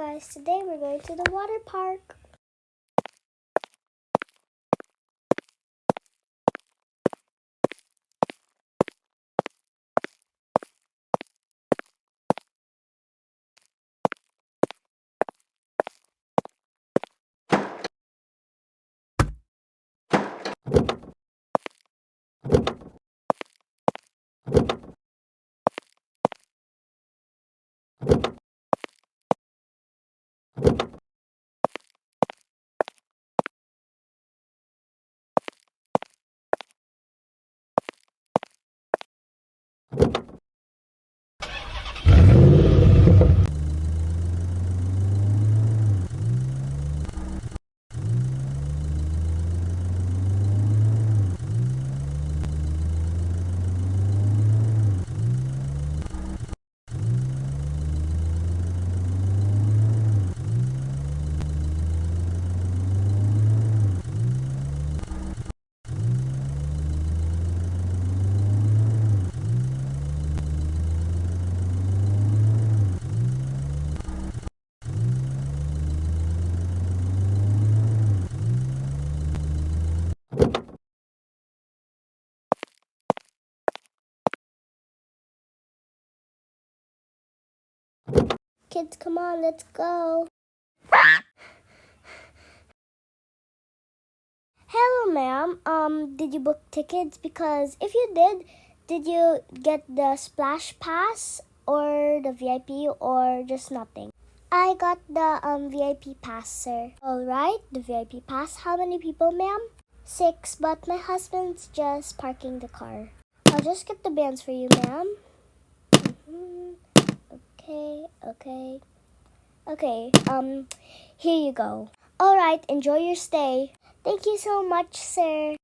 guys, today we're going to the water park. Kids, come on, let's go. Hello, ma'am. Did you book tickets? Because if you did you get the splash pass or the VIP or just nothing? I got the VIP pass, sir. All right, the VIP pass. How many people, ma'am? 6, but my husband's just parking the car. I'll just get the bands for you, ma'am. Okay, here you go. All right, enjoy your stay. Thank you so much, sir.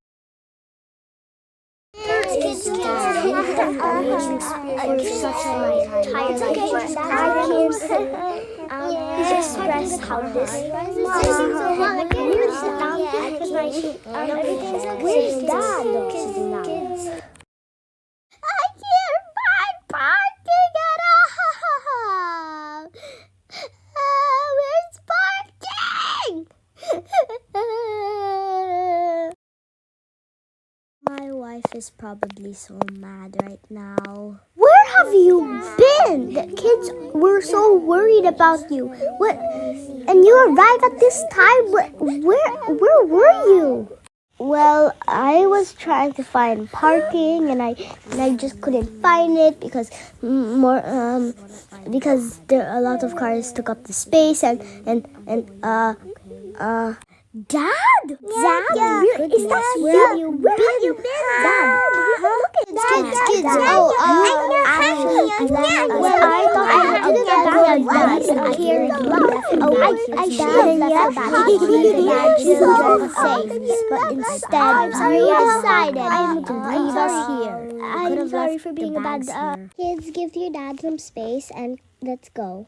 Kids. Please express how this Where's Dad? Kids. I hear bad parking at all. Where's parking? My wife is probably so mad right now. Where have you been? The kids were so worried about you. What? And you arrived at this time? Where were you? Well, I was trying to find parking, and I just couldn't find it because because there a lot of cars took up the space and Dad? Dad? Is that you? Where have you been? Dad? Kids. Oh, actually, I thought I didn't get here. I should have left safe, but instead, we decided to leave us here. I'm sorry for being a bad kids. Give your dad some space and let's go.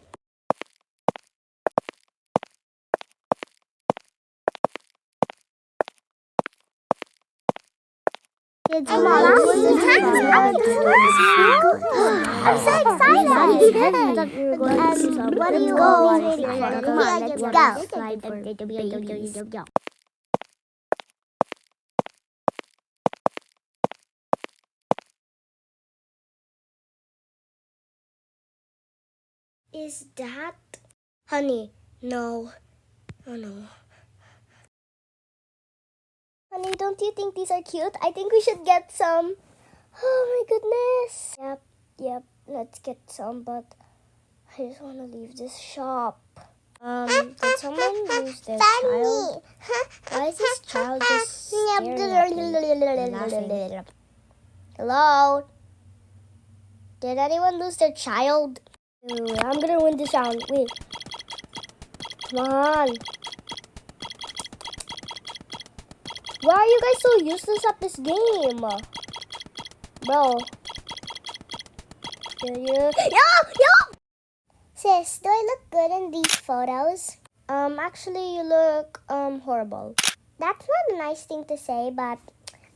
Kids, come on. I'm so excited. What are you all waiting for? Come on, let's go. Is that... Honey, no. Oh, no. Honey, don't you think these are cute? I think we should get some. Oh my goodness. Yep, let's get some, but I just want to leave this shop. Did someone lose their child? Why is this child just staring at me, laughing? Hello? Did anyone lose their child? I'm gonna win this round. Wait. Come on. Why are you guys so useless at this game? Bro. Yo! Sis, do I look good in these photos? Actually you look, horrible. That's not a nice thing to say, but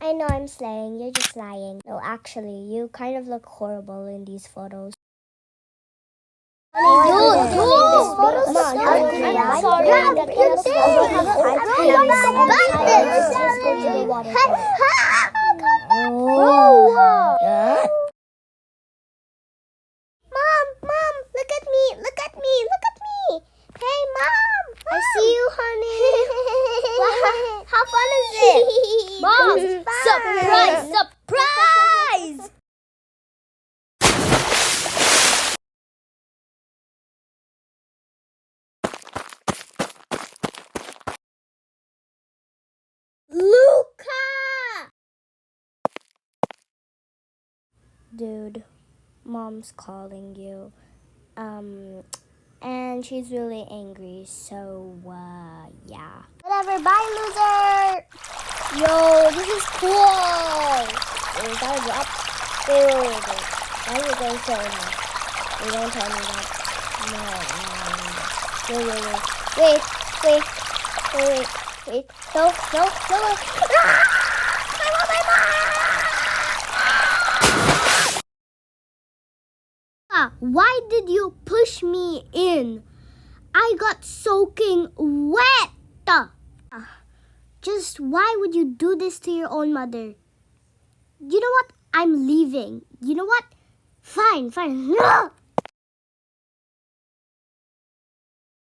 I know I'm slaying. You're just lying. No, actually, you kind of look horrible in these photos. Come on, Mom, look at me. Hey, Mom. I see you, honey. How fun is it? Mom, surprise! Luca! Dude, Mom's calling you. And she's really angry, so, yeah. Whatever, bye, loser! Yo, this is cool! Wait, that was up. Wait. Why are you going so now? You don't tell me that. No. Wait. No. I want my mom! Why did you push me in? I got soaking wet! Just why would you do this to your own mother? You know what? I'm leaving. You know what? Fine.